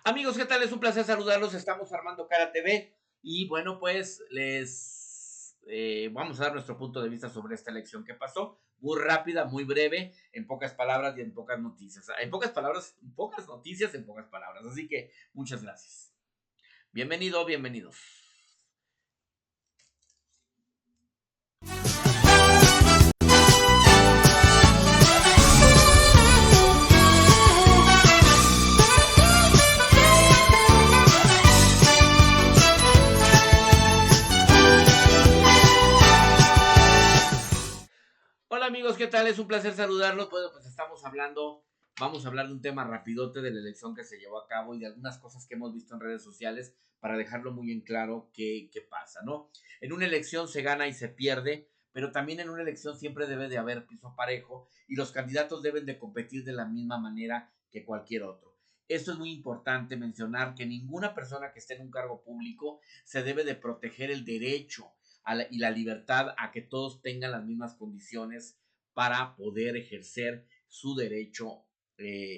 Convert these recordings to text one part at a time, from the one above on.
Amigos, ¿qué tal? Es un placer saludarlos. Estamos Armando Cara TV y bueno, pues les vamos a dar nuestro punto de vista sobre esta elección que pasó. Muy rápida, muy breve, en pocas palabras y en pocas noticias. En pocas palabras, en pocas noticias, en pocas palabras. Así que muchas gracias. Bienvenido, bienvenidos. Hola amigos, ¿qué tal? Es un placer saludarlos. Bueno, pues vamos a hablar de un tema rapidote de la elección que se llevó a cabo y de algunas cosas que hemos visto en redes sociales para dejarlo muy en claro qué pasa, ¿no? En una elección se gana y se pierde, pero también en una elección siempre debe de haber piso parejo y los candidatos deben de competir de la misma manera que cualquier otro. Esto es muy importante mencionar que ninguna persona que esté en un cargo público se debe de proteger el derecho y la libertad a que todos tengan las mismas condiciones para poder ejercer su derecho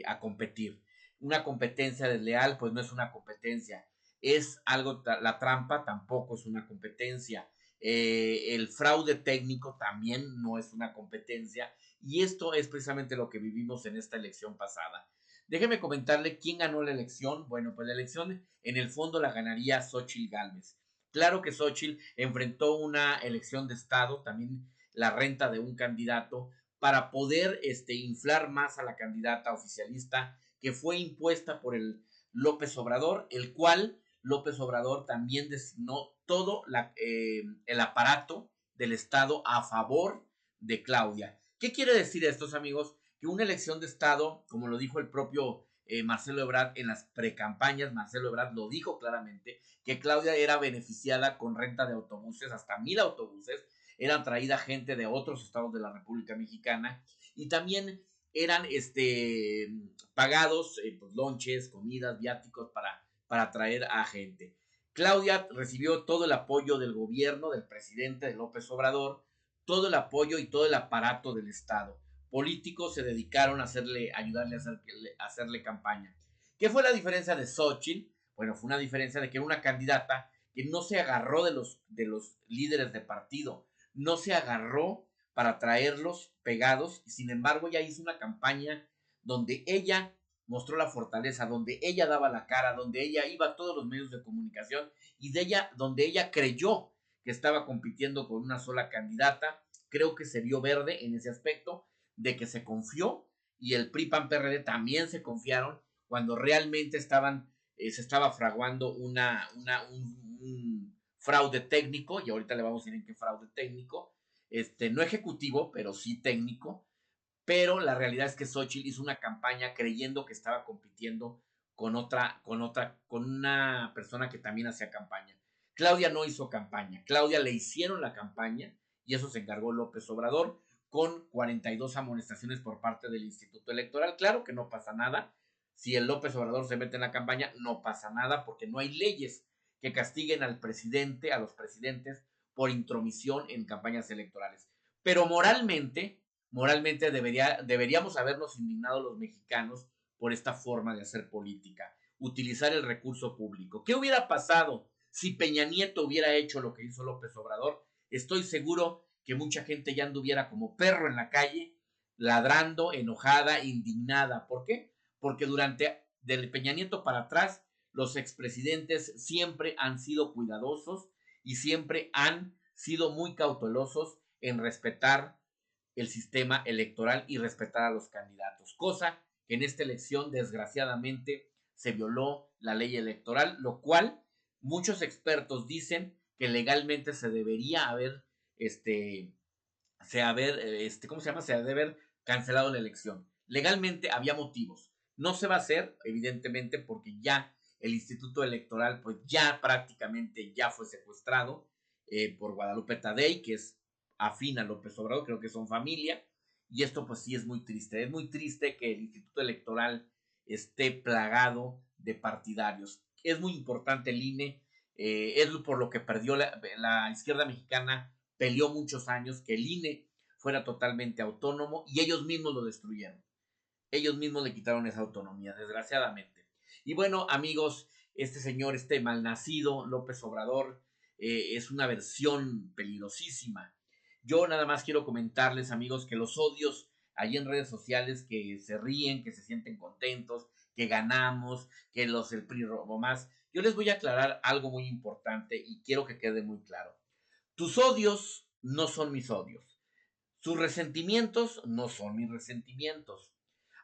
a competir. Una competencia desleal, pues no es una competencia, es algo, la trampa tampoco es una competencia, el fraude técnico también no es una competencia, y esto es precisamente lo que vivimos en esta elección pasada. Déjeme comentarle quién ganó la elección. Bueno, pues la elección en el fondo la ganaría Xochitl Gálvez. Claro que Xochitl enfrentó una elección de Estado, también la renta de un candidato, para poder inflar más a la candidata oficialista que fue impuesta por el López Obrador, el cual López Obrador también designó todo el aparato del Estado a favor de Claudia. ¿Qué quiere decir esto, amigos? Que una elección de Estado, como lo dijo el propio Marcelo Ebrard en las precampañas, Marcelo Ebrard lo dijo claramente, que Claudia era beneficiada con renta de autobuses, hasta 1,000 autobuses, eran traída gente de otros estados de la República Mexicana y también eran pagados pues, lonches, comidas, viáticos para traer a gente. Claudia recibió todo el apoyo del gobierno, del presidente de López Obrador, todo el apoyo y todo el aparato del Estado. Políticos se dedicaron a ayudarle a hacerle campaña. ¿Qué fue la diferencia de Xochitl? Bueno, fue una diferencia de que era una candidata que no se agarró de los líderes de partido, no se agarró para traerlos pegados, y sin embargo ella hizo una campaña donde ella mostró la fortaleza, donde ella daba la cara, donde ella iba a todos los medios de comunicación y donde ella creyó que estaba compitiendo con una sola candidata. Creo que se vio verde en ese aspecto, de que se confió, y el PRI PAN PRD también se confiaron cuando realmente se estaba fraguando un fraude técnico, y ahorita le vamos a decir en qué fraude técnico, no ejecutivo, pero sí técnico. Pero la realidad es que Xochitl hizo una campaña creyendo que estaba compitiendo con una persona que también hacía campaña. Claudia no hizo campaña, Claudia le hicieron la campaña, y eso se encargó López Obrador con 42 amonestaciones por parte del Instituto Electoral. Claro que no pasa nada, si el López Obrador se mete en la campaña, no pasa nada, porque no hay leyes que castiguen al presidente, a los presidentes, por intromisión en campañas electorales. Pero moralmente deberíamos habernos indignado los mexicanos por esta forma de hacer política, utilizar el recurso público. ¿Qué hubiera pasado si Peña Nieto hubiera hecho lo que hizo López Obrador? Estoy seguro que mucha gente ya anduviera como perro en la calle, ladrando, enojada, indignada. ¿Por qué? Porque del Peña Nieto para atrás, los expresidentes siempre han sido cuidadosos y siempre han sido muy cautelosos en respetar el sistema electoral y respetar a los candidatos, cosa que en esta elección desgraciadamente se violó la ley electoral, lo cual muchos expertos dicen que legalmente se debería haber ¿cómo se llama? Se debe haber cancelado la elección. Legalmente había motivos. No se va a hacer, evidentemente, porque ya el Instituto Electoral, pues ya prácticamente ya fue secuestrado por Guadalupe Tadei, que es afín a López Obrador, creo que son familia, y esto pues sí es muy triste. Es muy triste que el Instituto Electoral esté plagado de partidarios. Es muy importante el INE, es por lo que perdió la izquierda mexicana, peleó muchos años que el INE fuera totalmente autónomo, y ellos mismos lo destruyeron. Ellos mismos le quitaron esa autonomía, desgraciadamente. Y bueno, amigos, este señor, este malnacido López Obrador, es una versión peligrosísima. Yo nada más quiero comentarles, amigos, que los odios allí en redes sociales que se ríen, que se sienten contentos, que ganamos, que los del PRI robó más. Yo les voy a aclarar algo muy importante y quiero que quede muy claro. Tus odios no son mis odios. Sus resentimientos no son mis resentimientos.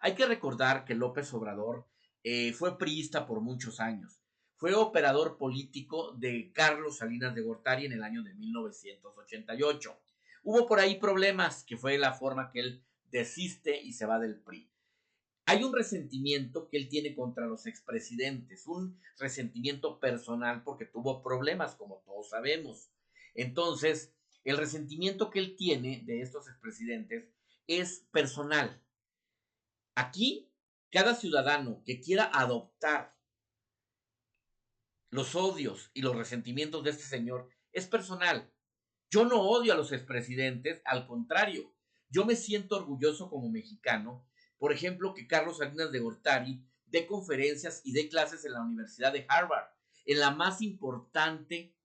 Hay que recordar que López Obrador fue priista por muchos años. Fue operador político de Carlos Salinas de Gortari en el año de 1988. Hubo por ahí problemas, que fue la forma que él desiste y se va del PRI. Hay un resentimiento que él tiene contra los expresidentes, un resentimiento personal porque tuvo problemas, como todos sabemos. Entonces, el resentimiento que él tiene de estos expresidentes es personal. Aquí, cada ciudadano que quiera adoptar los odios y los resentimientos de este señor es personal. Yo no odio a los expresidentes, al contrario, yo me siento orgulloso como mexicano, por ejemplo, que Carlos Salinas de Gortari dé conferencias y dé clases en la Universidad de Harvard, en la más importante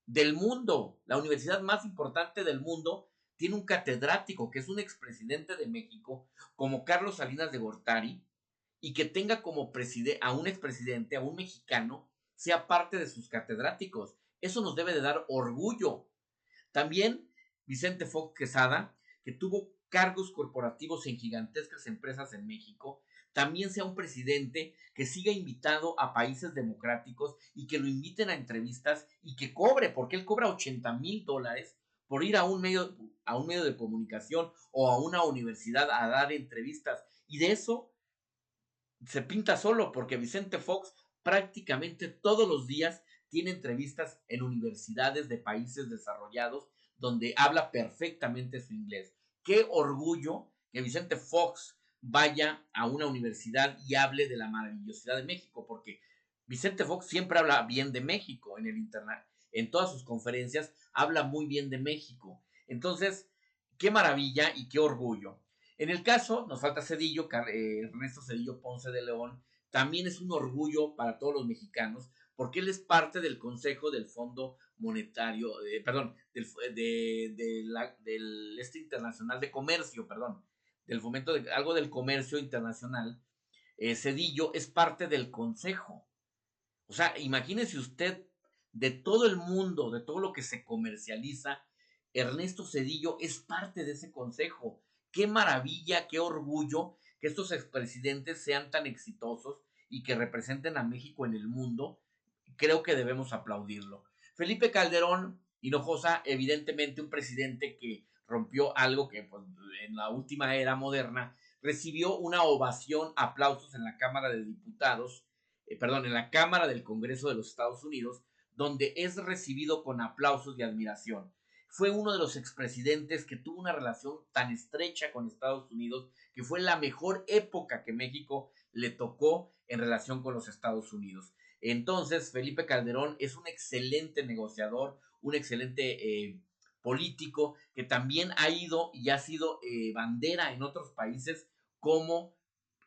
del mundo, la universidad más importante del mundo, tiene un catedrático que es un expresidente de México, como Carlos Salinas de Gortari, y que tenga como presidente a un expresidente, a un mexicano, sea parte de sus catedráticos. Eso nos debe de dar orgullo. También Vicente Fox Quesada, que tuvo cargos corporativos en gigantescas empresas en México, también sea un presidente que siga invitado a países democráticos y que lo inviten a entrevistas y que cobre, porque él cobra $80,000 por ir a un medio de comunicación o a una universidad a dar entrevistas. Y de eso se pinta solo, porque Vicente Fox prácticamente todos los días tiene entrevistas en universidades de países desarrollados donde habla perfectamente su inglés. Qué orgullo que Vicente Fox vaya a una universidad y hable de la maravillosidad de México, porque Vicente Fox siempre habla bien de México en el internet, en todas sus conferencias habla muy bien de México. Entonces, qué maravilla y qué orgullo. En el caso, nos falta Cedillo, Ernesto Cedillo Ponce de León, también es un orgullo para todos los mexicanos, porque él es parte del Consejo del Fondo Monetario, perdón, del Internacional de Comercio, perdón, del fomento de algo del comercio internacional. Cedillo es parte del Consejo. O sea, imagínese usted, de todo el mundo, de todo lo que se comercializa, Ernesto Cedillo es parte de ese consejo. Qué maravilla, qué orgullo que estos expresidentes sean tan exitosos y que representen a México en el mundo. Creo que debemos aplaudirlo. Felipe Calderón Hinojosa, evidentemente un presidente que rompió algo que pues, en la última era moderna recibió una ovación, aplausos en la Cámara de Diputados, en la Cámara del Congreso de los Estados Unidos, donde es recibido con aplausos y admiración. Fue uno de los expresidentes que tuvo una relación tan estrecha con Estados Unidos, que fue la mejor época que México le tocó en relación con los Estados Unidos. Entonces, Felipe Calderón es un excelente negociador, un excelente político que también ha ido y ha sido bandera en otros países como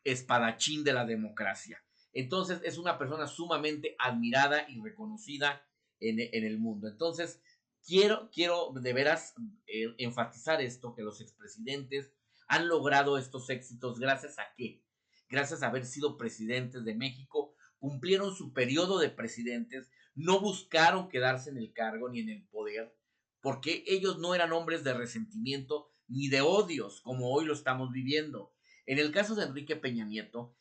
espadachín de la democracia. Entonces es una persona sumamente admirada y reconocida en el mundo. Entonces quiero de veras enfatizar esto, que los expresidentes han logrado estos éxitos gracias a qué? Gracias a haber sido presidentes de México, cumplieron su periodo de presidentes, no buscaron quedarse en el cargo ni en el poder, porque ellos no eran hombres de resentimiento ni de odios como hoy lo estamos viviendo. En el caso de Enrique Peña Nieto,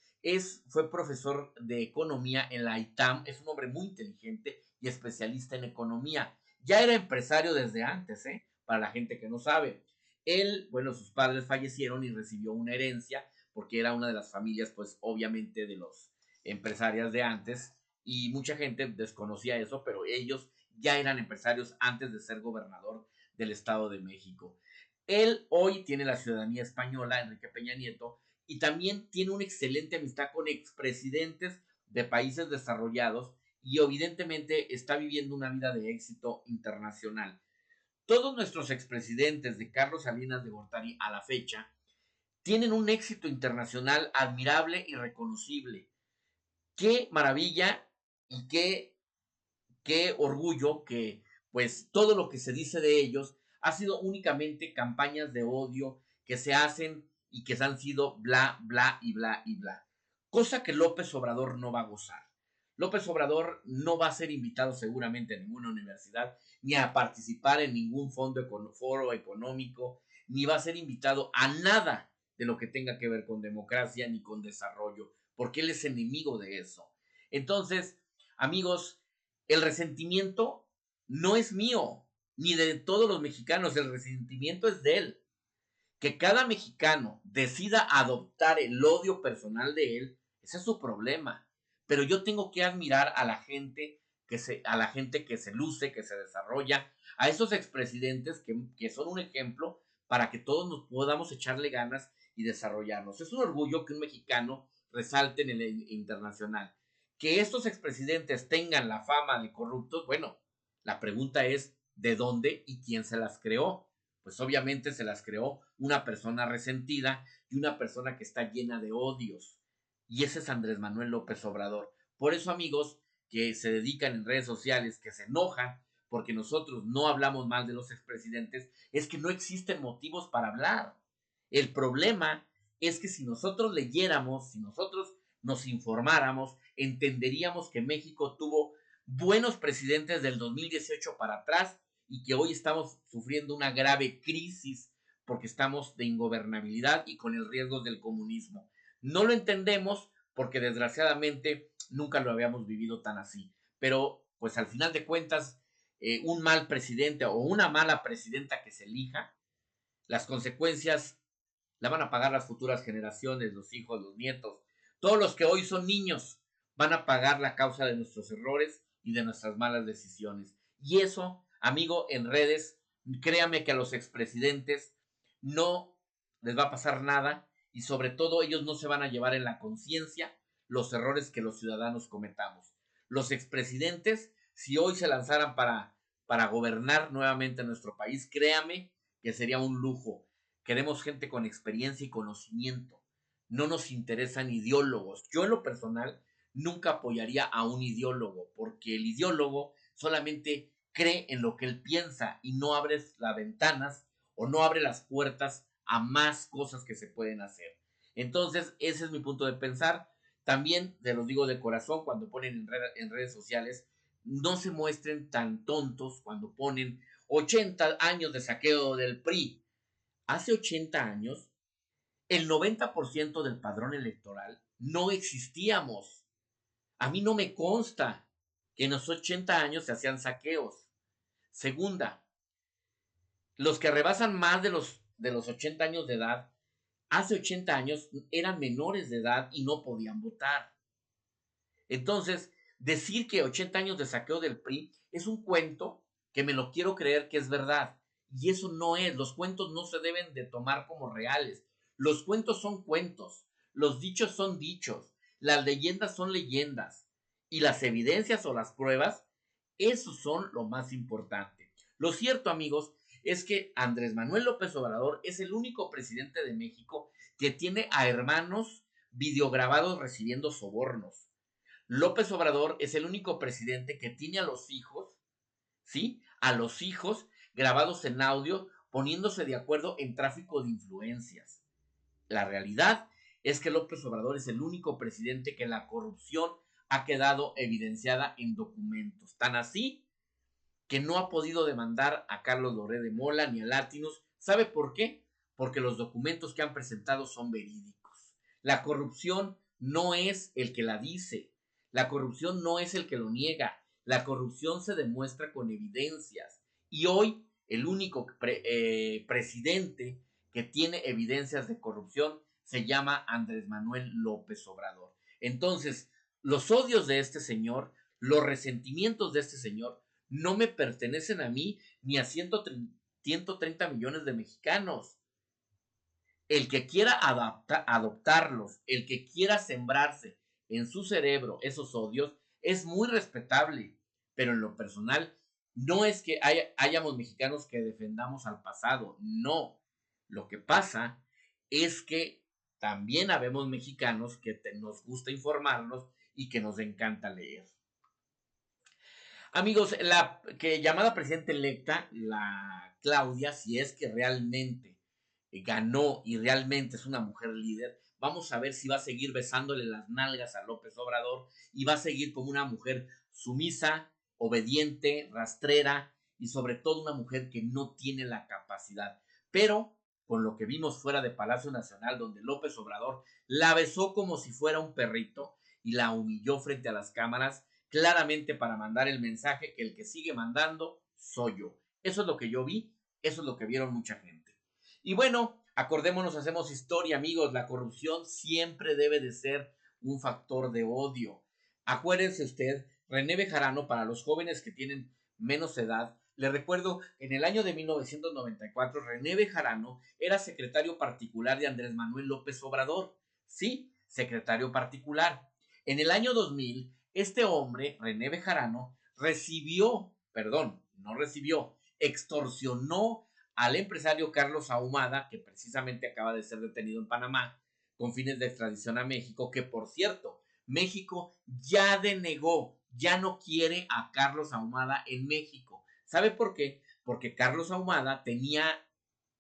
fue profesor de economía en la ITAM, es un hombre muy inteligente y especialista en economía. Ya era empresario desde antes, para la gente que no sabe. Él, bueno, sus padres fallecieron y recibió una herencia, porque era una de las familias, pues obviamente de los empresarias de antes, y mucha gente desconocía eso, pero ellos ya eran empresarios antes de ser gobernador del Estado de México. Él hoy tiene la ciudadanía española, Enrique Peña Nieto, y también tiene una excelente amistad con expresidentes de países desarrollados y evidentemente está viviendo una vida de éxito internacional. Todos nuestros expresidentes, de Carlos Salinas de Gortari a la fecha, tienen un éxito internacional admirable y reconocible. Qué maravilla y qué orgullo que pues todo lo que se dice de ellos ha sido únicamente campañas de odio que se hacen y que han sido bla, bla y bla y bla. Cosa que López Obrador no va a gozar. López Obrador no va a ser invitado seguramente a ninguna universidad, ni a participar en ningún foro económico, ni va a ser invitado a nada de lo que tenga que ver con democracia ni con desarrollo, porque él es enemigo de eso. Entonces, amigos, el resentimiento no es mío, ni de todos los mexicanos, el resentimiento es de él. Que cada mexicano decida adoptar el odio personal de él, ese es su problema. Pero yo tengo que admirar a la gente a la gente que se luce, que se desarrolla, a esos expresidentes que son un ejemplo para que todos nos podamos echarle ganas y desarrollarnos. Es un orgullo que un mexicano resalte en el internacional. Que estos expresidentes tengan la fama de corruptos, bueno, la pregunta es ¿de dónde y quién se las creó? Pues obviamente se las creó una persona resentida y una persona que está llena de odios. Y ese es Andrés Manuel López Obrador. Por eso, amigos, que se dedican en redes sociales, que se enojan porque nosotros no hablamos mal de los expresidentes, es que no existen motivos para hablar. El problema es que si nosotros leyéramos, si nosotros nos informáramos, entenderíamos que México tuvo buenos presidentes del 2018 para atrás y que hoy estamos sufriendo una grave crisis porque estamos de ingobernabilidad y con el riesgo del comunismo. No lo entendemos porque desgraciadamente nunca lo habíamos vivido tan así. Pero pues al final de cuentas, un mal presidente o una mala presidenta que se elija, las consecuencias la van a pagar las futuras generaciones, los hijos, los nietos. Todos los que hoy son niños van a pagar la causa de nuestros errores y de nuestras malas decisiones. Y eso, amigo, en redes, créame que a los expresidentes no les va a pasar nada y sobre todo ellos no se van a llevar en la conciencia los errores que los ciudadanos cometamos. Los expresidentes, si hoy se lanzaran para gobernar nuevamente nuestro país, créame que sería un lujo. Queremos gente con experiencia y conocimiento. No nos interesan ideólogos. Yo en lo personal nunca apoyaría a un ideólogo porque el ideólogo solamente cree en lo que él piensa y no abre las ventanas o no abre las puertas a más cosas que se pueden hacer. Entonces, ese es mi punto de pensar. También te lo digo de corazón cuando ponen en redes sociales, no se muestren tan tontos cuando ponen 80 años de saqueo del PRI. Hace 80 años, el 90% del padrón electoral no existíamos. A mí no me consta que en los 80 años se hacían saqueos. Segunda, los que rebasan más de los 80 años de edad, hace 80 años eran menores de edad y no podían votar. Entonces, decir que 80 años de saqueo del PRI es un cuento que me lo quiero creer que es verdad. Y eso no es. Los cuentos no se deben de tomar como reales. Los cuentos son cuentos. Los dichos son dichos. Las leyendas son leyendas. Y las evidencias o las pruebas, esos son lo más importante. Lo cierto, amigos, es que Andrés Manuel López Obrador es el único presidente de México que tiene a hermanos videograbados recibiendo sobornos. López Obrador es el único presidente que tiene a los hijos, ¿sí? A los hijos grabados en audio poniéndose de acuerdo en tráfico de influencias. La realidad es que López Obrador es el único presidente que la corrupción ha quedado evidenciada en documentos. Tan así que no ha podido demandar a Carlos Loret de Mola ni a Latinus. ¿Sabe por qué? Porque los documentos que han presentado son verídicos. La corrupción no es el que la dice. La corrupción no es el que lo niega. La corrupción se demuestra con evidencias. Y hoy el único presidente que tiene evidencias de corrupción se llama Andrés Manuel López Obrador. Entonces, los odios de este señor, los resentimientos de este señor, no me pertenecen a mí ni a 130 millones de mexicanos. El que quiera adoptarlos, el que quiera sembrarse en su cerebro esos odios, es muy respetable. Pero en lo personal, no es que hayamos mexicanos que defendamos al pasado, no. Lo que pasa es que también habemos mexicanos que nos gusta informarnos y que nos encanta leer. Amigos, la que llamada presidenta electa, la Claudia, si es que realmente ganó y realmente es una mujer líder, vamos a ver si va a seguir besándole las nalgas a López Obrador y va a seguir como una mujer sumisa, obediente, rastrera y sobre todo una mujer que no tiene la capacidad. Pero con lo que vimos fuera de Palacio Nacional, donde López Obrador la besó como si fuera un perrito y la humilló frente a las cámaras, claramente para mandar el mensaje que el que sigue mandando soy yo. Eso es lo que yo vi, eso es lo que vieron mucha gente. Y bueno, acordémonos, hacemos historia, amigos, la corrupción siempre debe de ser un factor de odio. Acuérdense usted, René Bejarano, para los jóvenes que tienen menos edad, le recuerdo, en el año de 1994, René Bejarano era secretario particular de Andrés Manuel López Obrador. Sí, secretario particular. En el año 2000, este hombre, René Bejarano, extorsionó al empresario Carlos Ahumada, que precisamente acaba de ser detenido en Panamá con fines de extradición a México, que por cierto, México ya denegó, ya no quiere a Carlos Ahumada en México. ¿Sabe por qué? Porque Carlos Ahumada tenía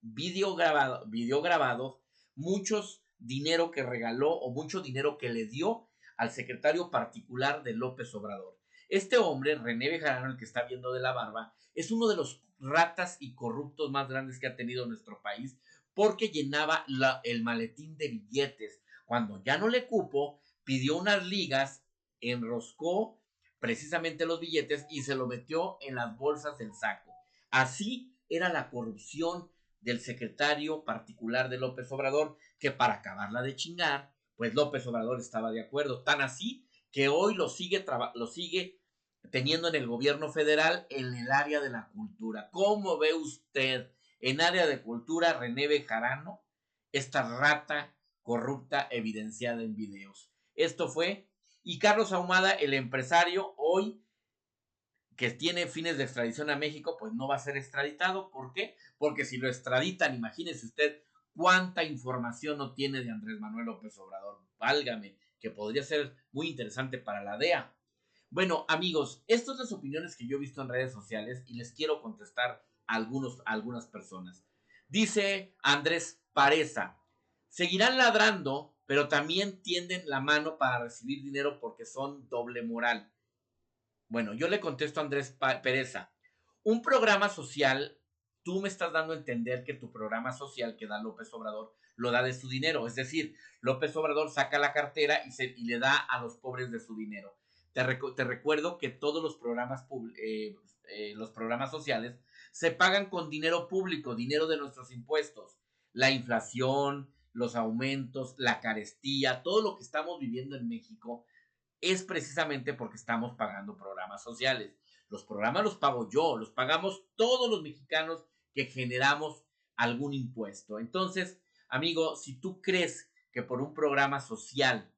video grabado, muchos dinero que regaló o mucho dinero que le dio al secretario particular de López Obrador. Este hombre, René Bejarano, el que está viendo de la barba, es uno de los ratas y corruptos más grandes que ha tenido nuestro país porque llenaba el maletín de billetes. Cuando ya no le cupo, pidió unas ligas, enroscó precisamente los billetes y se lo metió en las bolsas del saco. Así era la corrupción del secretario particular de López Obrador, que para acabarla de chingar, pues López Obrador estaba de acuerdo. Tan así que hoy lo sigue teniendo en el gobierno federal en el área de la cultura. ¿Cómo ve usted en área de cultura René Bejarano, esta rata corrupta evidenciada en videos? Esto fue, y Carlos Ahumada, el empresario, hoy que tiene fines de extradición a México, pues no va a ser extraditado. ¿Por qué? Porque si lo extraditan, imagínese usted cuánta información no tiene de Andrés Manuel López Obrador. Válgame, que podría ser muy interesante para la DEA. Bueno, amigos, estas son las opiniones que yo he visto en redes sociales y les quiero contestar a algunas personas. Dice Andrés Pareza, seguirán ladrando, pero también tienden la mano para recibir dinero porque son doble moral. Bueno, yo le contesto a Andrés Pereza. Un programa social, tú me estás dando a entender que tu programa social que da López Obrador lo da de su dinero. Es decir, López Obrador saca la cartera y le da a los pobres de su dinero. Te recuerdo que todos los programas sociales se pagan con dinero público, dinero de nuestros impuestos. La inflación, los aumentos, la carestía, todo lo que estamos viviendo en México es precisamente porque estamos pagando programas sociales. Los programas los pago yo, los pagamos todos los mexicanos que generamos algún impuesto. Entonces, amigo, si tú crees que por un programa social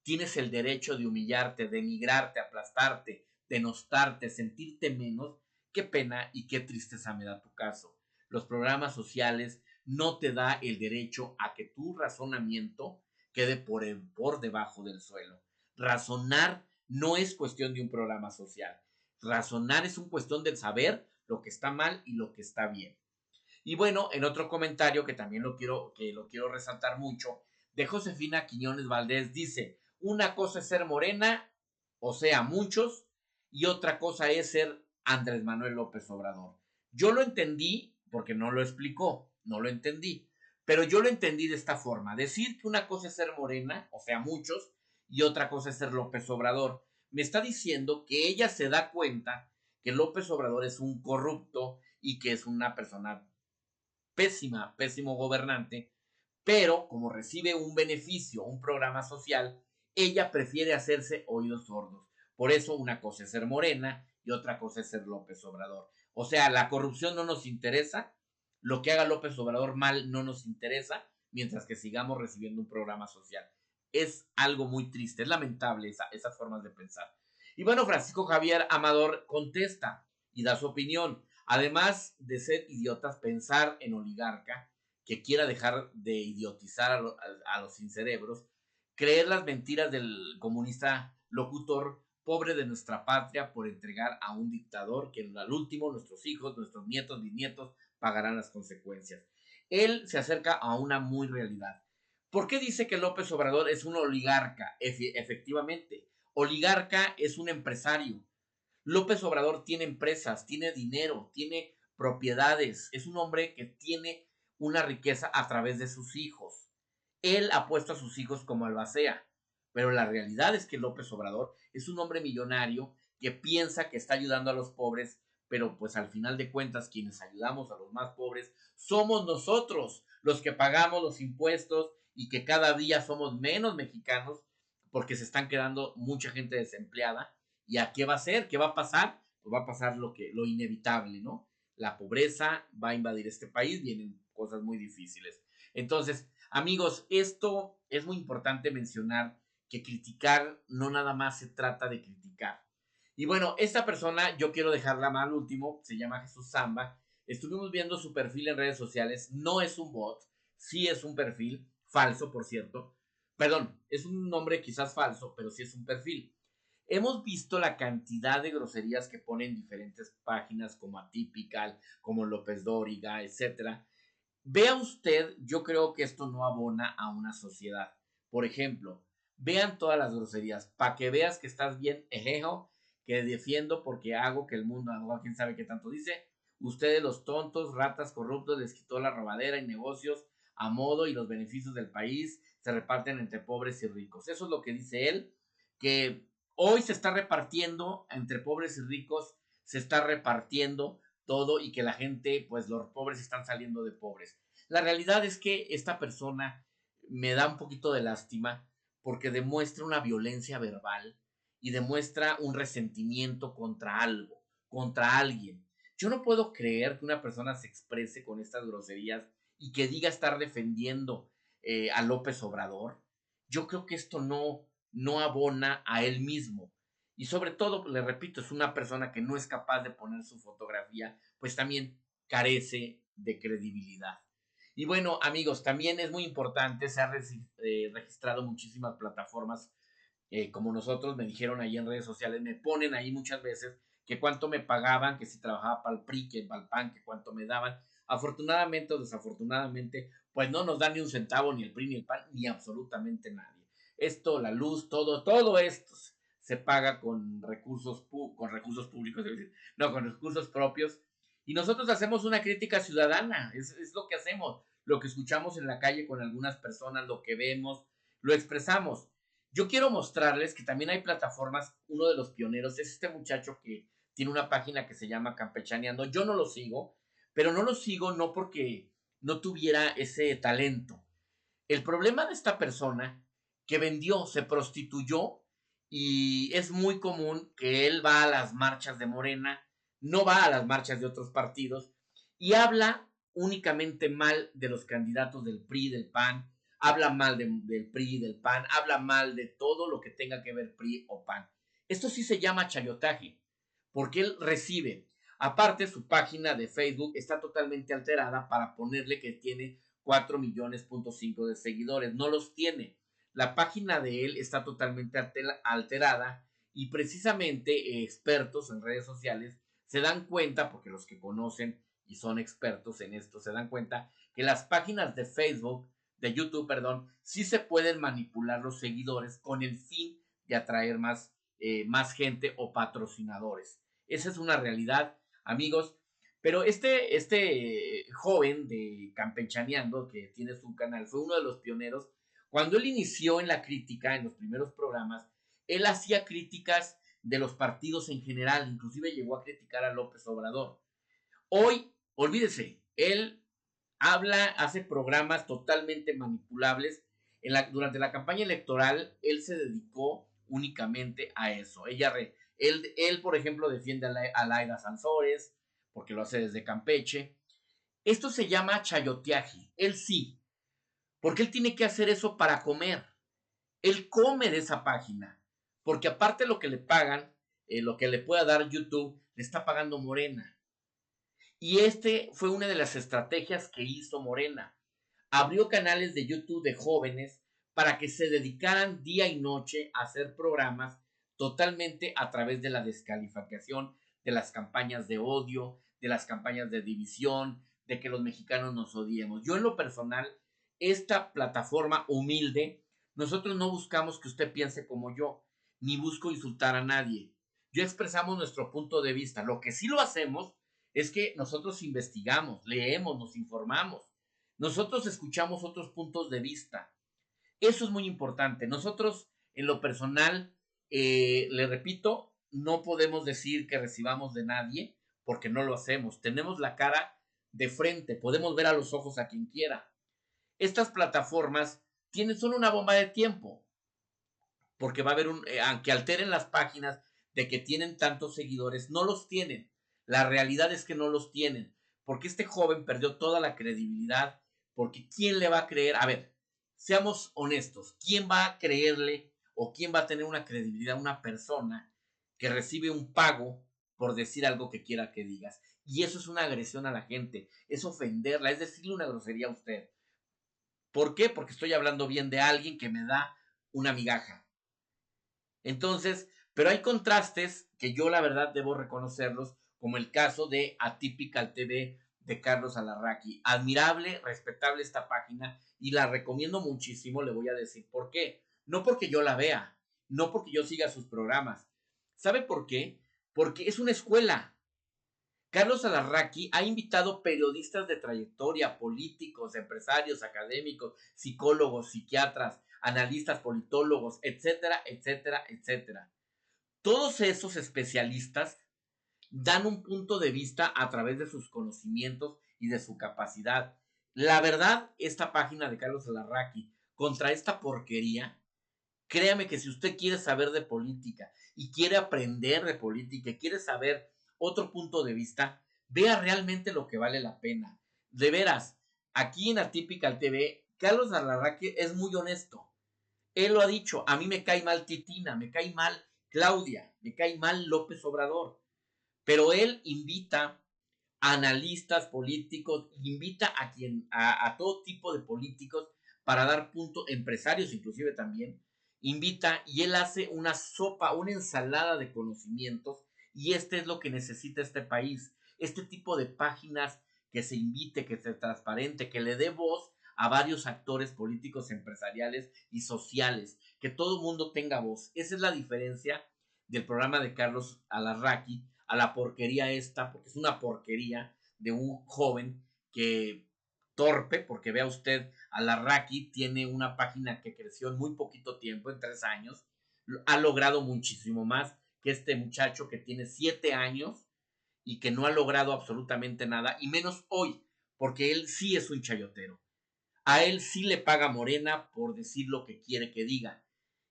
tienes el derecho de humillarte, denigrarte, aplastarte, denostarte, sentirte menos, qué pena y qué tristeza me da tu caso. Los programas sociales no te da el derecho a que tu razonamiento quede por debajo del suelo. Razonar no es cuestión de un programa social. Razonar es una cuestión de saber lo que está mal y lo que está bien. Y bueno, en otro comentario que también lo quiero resaltar mucho, de Josefina Quiñones Valdés dice, una cosa es ser morena, o sea, muchos, y otra cosa es ser Andrés Manuel López Obrador. Yo lo entendí, porque no lo explicó, no lo entendí, pero yo lo entendí de esta forma, decir que una cosa es ser morena, o sea, muchos, y otra cosa es ser López Obrador. Me está diciendo que ella se da cuenta que López Obrador es un corrupto y que es una persona pésimo gobernante, pero como recibe un beneficio, un programa social, ella prefiere hacerse oídos sordos. Por eso una cosa es ser morena y otra cosa es ser López Obrador. O sea, la corrupción no nos interesa, lo que haga López Obrador mal no nos interesa, mientras que sigamos recibiendo un programa social. Es algo muy triste, es lamentable esas formas de pensar. Y bueno, Francisco Javier Amador contesta y da su opinión. Además de ser idiotas, pensar en oligarca que quiera dejar de idiotizar a los incerebros, creer las mentiras del comunista locutor, pobre de nuestra patria por entregar a un dictador que al último nuestros hijos, nuestros nietos, bisnietos pagarán las consecuencias. Él se acerca a una muy realidad. ¿Por qué dice que López Obrador es un oligarca? Efectivamente, oligarca es un empresario. López Obrador tiene empresas, tiene dinero, tiene propiedades, es un hombre que tiene una riqueza a través de sus hijos. Él ha puesto a sus hijos como albacea, pero la realidad es que López Obrador es un hombre millonario que piensa que está ayudando a los pobres, pero pues al final de cuentas quienes ayudamos a los más pobres somos nosotros, los que pagamos los impuestos y que cada día somos menos mexicanos porque se están quedando mucha gente desempleada. ¿Y a qué va a ser? ¿Qué va a pasar? Pues va a pasar lo inevitable, ¿no? La pobreza va a invadir este país, vienen cosas muy difíciles. Entonces, amigos, esto es muy importante mencionar que criticar no nada más se trata de criticar. Y bueno, esta persona, yo quiero dejarla mal último, se llama Jesús Zamba. Estuvimos viendo su perfil en redes sociales, no es un bot, sí es un perfil, falso por cierto. Perdón, es un nombre quizás falso, pero sí es un perfil. Hemos visto la cantidad de groserías que ponen diferentes páginas como Atypical, como López Dóriga, etcétera. Vea usted, yo creo que esto no abona a una sociedad. Por ejemplo, vean todas las groserías, para que veas que estás bien, ejejo, que defiendo porque hago que el mundo, quién sabe qué tanto dice. Ustedes los tontos, ratas corruptos, les quitó la robadera y negocios a modo y los beneficios del país se reparten entre pobres y ricos. Eso es lo que dice él, que hoy se está repartiendo entre pobres y ricos, se está repartiendo todo y que la gente, pues los pobres están saliendo de pobres. La realidad es que esta persona me da un poquito de lástima porque demuestra una violencia verbal y demuestra un resentimiento contra algo, contra alguien. Yo no puedo creer que una persona se exprese con estas groserías y que diga estar defendiendo a López Obrador. Yo creo que esto no abona a él mismo. Y sobre todo, le repito, es una persona que no es capaz de poner su fotografía, pues también carece de credibilidad. Y bueno, amigos, también es muy importante, se ha registrado muchísimas plataformas como nosotros, me dijeron ahí en redes sociales, me ponen ahí muchas veces que cuánto me pagaban, que si trabajaba para el PRI, que para el PAN, que cuánto me daban. Afortunadamente o desafortunadamente, pues no nos dan ni un centavo, ni el PRI, ni el PAN, ni absolutamente nadie. Esto, la luz, todo esto se paga con con recursos públicos, es decir, no, con recursos propios. Y nosotros hacemos una crítica ciudadana, es lo que hacemos, lo que escuchamos en la calle con algunas personas, lo que vemos, lo expresamos. Yo quiero mostrarles que también hay plataformas, uno de los pioneros es este muchacho que tiene una página que se llama Campechaneando. Yo no lo sigo, pero no lo sigo no porque no tuviera ese talento. El problema de esta persona que vendió, se prostituyó y es muy común que él va a las marchas de Morena, no va a las marchas de otros partidos y habla únicamente mal de los candidatos del PRI, del PAN, habla mal del PRI, del PAN, habla mal de todo lo que tenga que ver PRI o PAN. Esto sí se llama chayotaje, porque él recibe, aparte su página de Facebook está totalmente alterada para ponerle que tiene 4 millones de seguidores, no los tiene. La página de él está totalmente alterada y precisamente expertos en redes sociales se dan cuenta, porque los que conocen y son expertos en esto se dan cuenta que las páginas de Facebook, de YouTube, perdón, sí se pueden manipular los seguidores con el fin de atraer más gente o patrocinadores. Esa es una realidad, amigos. Pero este joven de Campechaneando, que tiene su canal, fue uno de los pioneros. Cuando él inició en la crítica, en los primeros programas, él hacía críticas de los partidos en general, inclusive llegó a criticar a López Obrador. Hoy, olvídese, él hace programas totalmente manipulables. Durante la campaña electoral, él se dedicó únicamente a eso. Él, por ejemplo, defiende a Laida Sansores, porque lo hace desde Campeche. Esto se llama chayoteaje. Él sí, porque él tiene que hacer eso para comer. Él come de esa página, porque aparte lo que le pagan, lo que le pueda dar YouTube, le está pagando Morena. Y este fue una de las estrategias que hizo Morena. Abrió canales de YouTube de jóvenes para que se dedicaran día y noche a hacer programas totalmente a través de la descalificación, de las campañas de odio, de las campañas de división, de que los mexicanos nos odiemos. Yo en lo personal, esta plataforma humilde, nosotros no buscamos que usted piense como yo, ni busco insultar a nadie. Yo expresamos nuestro punto de vista. Lo que sí lo hacemos es que nosotros investigamos, leemos, nos informamos. Nosotros escuchamos otros puntos de vista. Eso es muy importante. Nosotros, en lo personal, le repito, no podemos decir que recibamos de nadie porque no lo hacemos. Tenemos la cara de frente, podemos ver a los ojos a quien quiera. Estas plataformas son una bomba de tiempo porque va a haber aunque alteren las páginas de que tienen tantos seguidores, no los tienen. La realidad es que no los tienen, porque este joven perdió toda la credibilidad, porque ¿quién le va a creer? A ver, seamos honestos, ¿quién va a creerle o quién va a tener una credibilidad a una persona que recibe un pago por decir algo que quiera que digas? Y eso es una agresión a la gente, es ofenderla, es decirle una grosería a usted. ¿Por qué? Porque estoy hablando bien de alguien que me da una migaja. Entonces, pero hay contrastes que yo la verdad debo reconocerlos, como el caso de Atypical TV de Carlos Alarraqui. Admirable, respetable esta página y la recomiendo muchísimo, le voy a decir por qué. No porque yo la vea, no porque yo siga sus programas. ¿Sabe por qué? Porque es una escuela. Carlos Alarraqui ha invitado periodistas de trayectoria, políticos, empresarios, académicos, psicólogos, psiquiatras, analistas, politólogos, etcétera, etcétera, etcétera. Todos esos especialistas dan un punto de vista a través de sus conocimientos y de su capacidad. La verdad, esta página de Carlos Alarraqui contra esta porquería, créame que si usted quiere saber de política y quiere aprender de política y quiere saber otro punto de vista, vea realmente lo que vale la pena. De veras, aquí en Atypical TV, Carlos Alarraqui es muy honesto. Él lo ha dicho, a mí me cae mal Titina, me cae mal Claudia, me cae mal López Obrador, pero él invita a analistas políticos, invita a todo tipo de políticos para dar punto, empresarios inclusive también, invita y él hace una sopa, una ensalada de conocimientos y este es lo que necesita este país, este tipo de páginas que se invite, que se transparente, que le dé voz a varios actores políticos, empresariales y sociales, que todo el mundo tenga voz. Esa es la diferencia del programa de Carlos Alarraqui a la porquería esta, porque es una porquería de un joven que torpe, porque vea usted, Alarraqui tiene una página que creció en muy poquito tiempo, en 3 años, ha logrado muchísimo más que este muchacho que tiene 7 años y que no ha logrado absolutamente nada, y menos hoy, porque él sí es un chayotero. A él sí le paga Morena por decir lo que quiere que diga.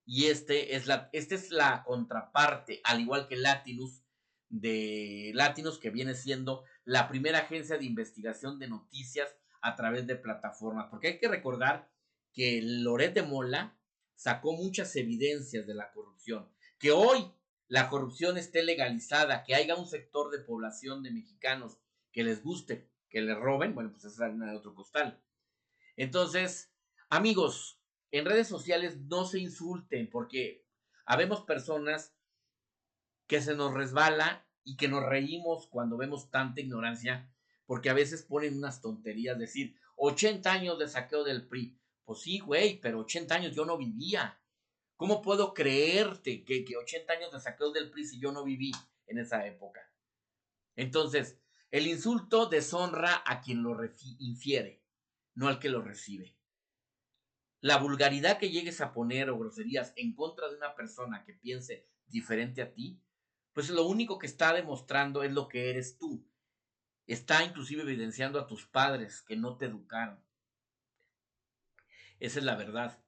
Y esta es la contraparte, al igual que Latinus, de Latinos, que viene siendo la primera agencia de investigación de noticias a través de plataformas. Porque hay que recordar que Loret de Mola sacó muchas evidencias de la corrupción. Que hoy la corrupción esté legalizada, que haya un sector de población de mexicanos que les guste que le roben, bueno, pues es harina de otro costal. Entonces, amigos, en redes sociales no se insulten porque habemos personas que se nos resbala y que nos reímos cuando vemos tanta ignorancia porque a veces ponen unas tonterías, decir 80 años de saqueo del PRI. Pues sí, güey, pero 80 años yo no vivía. ¿Cómo puedo creerte que 80 años de saqueo del PRI si yo no viví en esa época? Entonces, el insulto deshonra a quien lo infiere, no al que lo recibe. La vulgaridad que llegues a poner o groserías en contra de una persona que piense diferente a ti, pues lo único que está demostrando es lo que eres tú. Está inclusive evidenciando a tus padres que no te educaron. Esa es la verdad.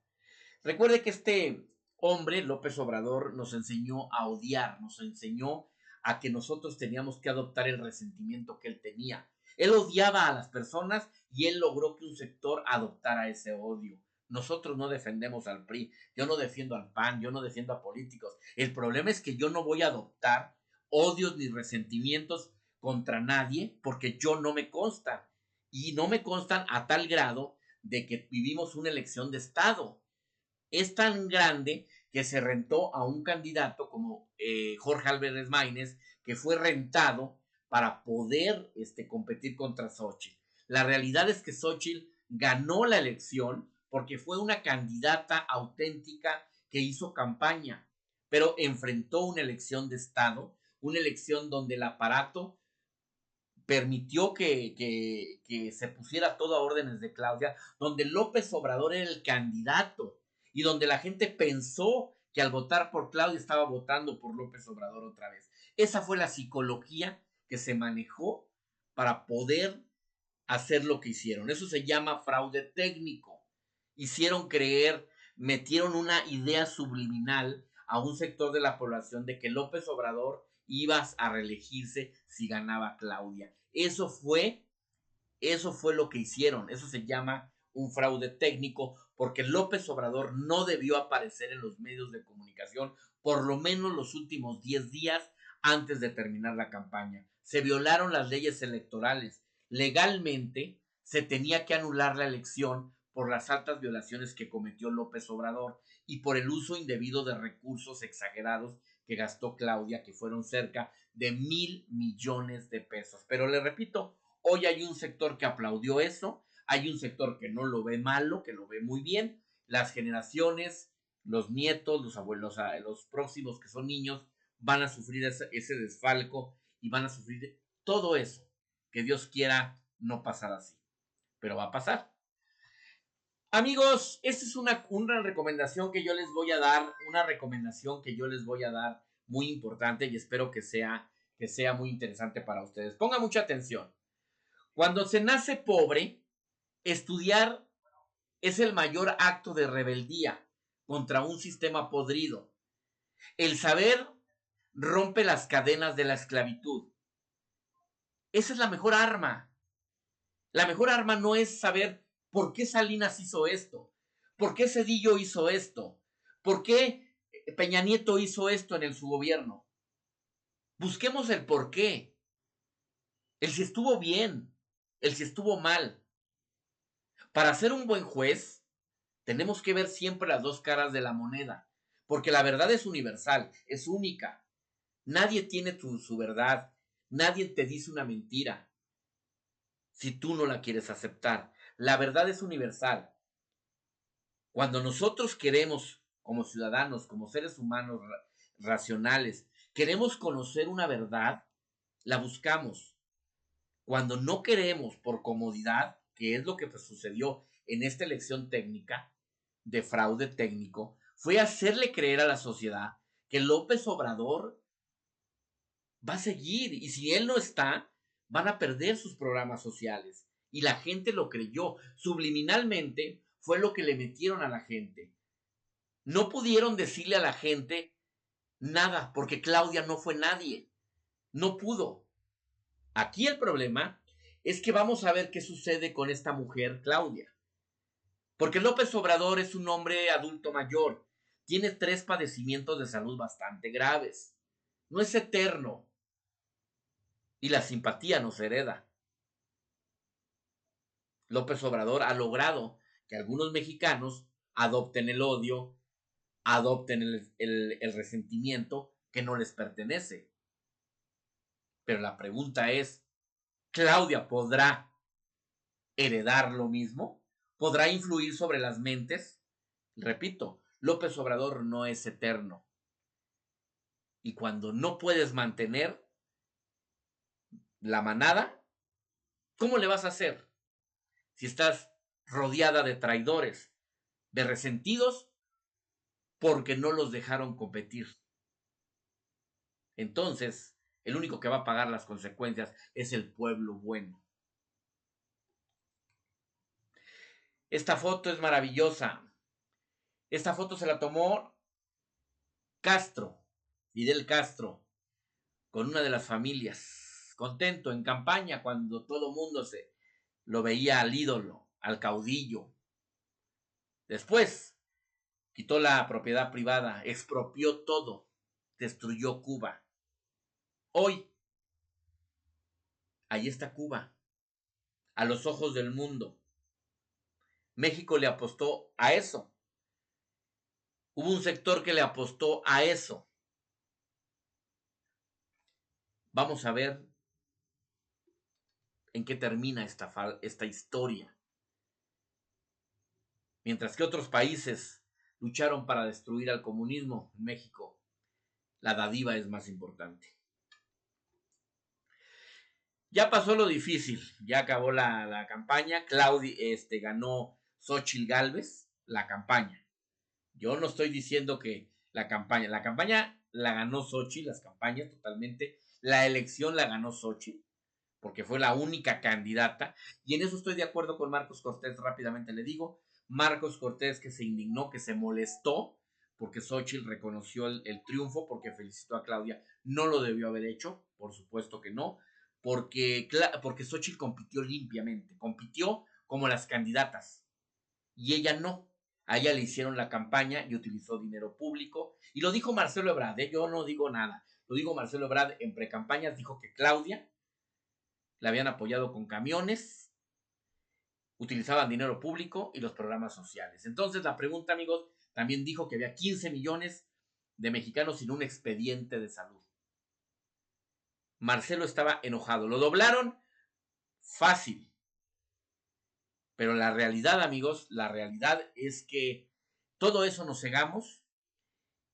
Recuerde que este hombre, López Obrador, nos enseñó a odiar, nos enseñó a que nosotros teníamos que adoptar el resentimiento que él tenía. Él odiaba a las personas y él logró que un sector adoptara ese odio. Nosotros no defendemos al PRI, yo no defiendo al PAN, yo no defiendo a políticos. El problema es que yo no voy a adoptar odios ni resentimientos contra nadie porque yo no me constan. Y no me constan a tal grado de que vivimos una elección de Estado. Es tan grande que se rentó a un candidato como Jorge Álvarez Maínez, que fue rentado para poder competir contra Xóchitl. La realidad es que Xóchitl ganó la elección porque fue una candidata auténtica que hizo campaña, pero enfrentó una elección de Estado, una elección donde el aparato permitió que se pusiera todo a órdenes de Claudia, donde López Obrador era el candidato y donde la gente pensó que al votar por Claudia estaba votando por López Obrador otra vez. Esa fue la psicología que se manejó para poder hacer lo que hicieron. Eso se llama fraude técnico. Hicieron creer, metieron una idea subliminal a un sector de la población de que López Obrador iba a reelegirse si ganaba Claudia. Eso fue lo que hicieron. Eso se llama un fraude técnico porque López Obrador no debió aparecer en los medios de comunicación por lo menos los últimos 10 días antes de terminar la campaña. Se violaron las leyes electorales. Legalmente se tenía que anular la elección por las altas violaciones que cometió López Obrador y por el uso indebido de recursos exagerados que gastó Claudia, que fueron cerca de 1,000 millones de pesos. Pero le repito, hoy hay un sector que aplaudió eso, hay un sector que no lo ve malo, que lo ve muy bien. Las generaciones, los nietos, los abuelos, los próximos que son niños, van a sufrir ese desfalco y van a sufrir todo eso. Que Dios quiera no pasar así, pero va a pasar. Amigos, esta es una recomendación que yo les voy a dar, muy importante y espero que sea muy interesante para ustedes. Pongan mucha atención. Cuando se nace pobre, estudiar es el mayor acto de rebeldía contra un sistema podrido. El saber rompe las cadenas de la esclavitud. Esa es la mejor arma. La mejor arma no es saber por qué Salinas hizo esto, por qué Zedillo hizo esto, por qué Peña Nieto hizo esto en su gobierno. Busquemos el por qué, el si estuvo bien, el si estuvo mal. Para ser un buen juez, tenemos que ver siempre las dos caras de la moneda, porque la verdad es universal, es única. Nadie tiene su verdad, nadie te dice una mentira si tú no la quieres aceptar. La verdad es universal. Cuando nosotros queremos, como ciudadanos, como seres humanos racionales, queremos conocer una verdad, la buscamos. Cuando no queremos por comodidad, que es lo que sucedió en esta elección técnica, de fraude técnico, fue hacerle creer a la sociedad que López Obrador va a seguir y si él no está, van a perder sus programas sociales. Y la gente lo creyó. Subliminalmente fue lo que le metieron a la gente. No pudieron decirle a la gente nada porque Claudia no fue nadie. No pudo. Aquí el problema es que vamos a ver qué sucede con esta mujer, Claudia. Porque López Obrador es un hombre adulto mayor. Tiene 3 padecimientos de salud bastante graves. No es eterno. Y la simpatía no se hereda. López Obrador ha logrado que algunos mexicanos adopten el odio, adopten el resentimiento que no les pertenece. Pero la pregunta es, ¿Claudia podrá heredar lo mismo? ¿Podrá influir sobre las mentes? Repito, López Obrador no es eterno. Y cuando no puedes mantener la manada, ¿cómo le vas a hacer? Si estás rodeada de traidores, de resentidos, porque no los dejaron competir. Entonces, el único que va a pagar las consecuencias es el pueblo bueno. Esta foto es maravillosa. Esta foto se la tomó Castro, Fidel Castro, con una de las familias, contento en campaña cuando todo mundo lo veía al ídolo, al caudillo. Después quitó la propiedad privada, expropió todo, destruyó Cuba. Hoy, ahí está Cuba, a los ojos del mundo. México le apostó a eso. Hubo un sector que le apostó a eso. Vamos a ver en qué termina esta historia. Mientras que otros países lucharon para destruir al comunismo, en México la dádiva es más importante. Ya pasó lo difícil, ya acabó la campaña. Claudia ganó Xóchitl Gálvez la campaña. Yo no estoy diciendo que la campaña la ganó Xóchitl, las campañas totalmente. La elección la ganó Xóchitl, porque fue la única candidata. Y en eso estoy de acuerdo con Marcos Cortés, rápidamente le digo. Marcos Cortés que se indignó, que se molestó, porque Xóchitl reconoció el triunfo, porque felicitó a Claudia. No lo debió haber hecho, por supuesto que no, porque Xóchitl compitió limpiamente, compitió como las candidatas, y ella no. A ella le hicieron la campaña y utilizó dinero público. Y lo dijo Marcelo Ebrard, yo no digo nada. Lo dijo Marcelo Ebrard en precampañas, dijo que Claudia la habían apoyado con camiones, utilizaban dinero público y los programas sociales. Entonces la pregunta, amigos, también dijo que había 15 millones de mexicanos sin un expediente de salud. Marcelo estaba enojado. Lo doblaron fácil. Pero la realidad, amigos, la realidad es que todo eso nos cegamos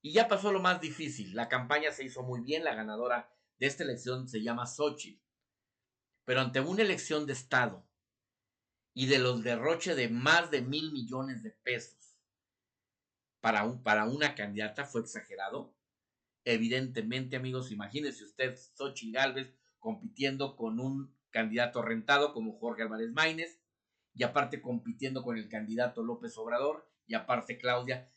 y ya pasó lo más difícil. La campaña se hizo muy bien. La ganadora de esta elección se llama Xóchitl. Pero ante una elección de Estado y de los derroches de más de 1,000 millones de pesos para una candidata fue exagerado. Evidentemente, amigos, imagínense usted Xóchitl Gálvez compitiendo con un candidato rentado como Jorge Álvarez Maínez, y aparte compitiendo con el candidato López Obrador, y aparte Claudia.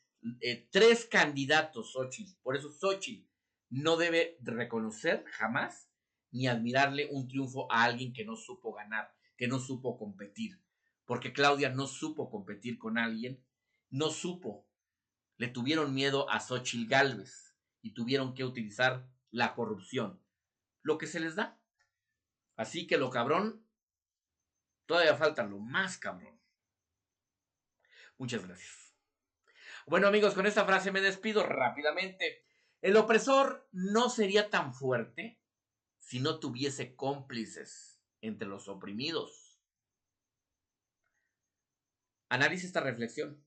Tres candidatos Xóchitl. Por eso Xóchitl no debe reconocer jamás ni admirarle un triunfo a alguien que no supo ganar, que no supo competir. Porque Claudia no supo competir con alguien, no supo. Le tuvieron miedo a Xóchitl Gálvez y tuvieron que utilizar la corrupción, lo que se les da. Así que lo cabrón, todavía falta lo más cabrón. Muchas gracias. Bueno, amigos, con esta frase me despido rápidamente. El opresor no sería tan fuerte si no tuviese cómplices entre los oprimidos. Analice esta reflexión.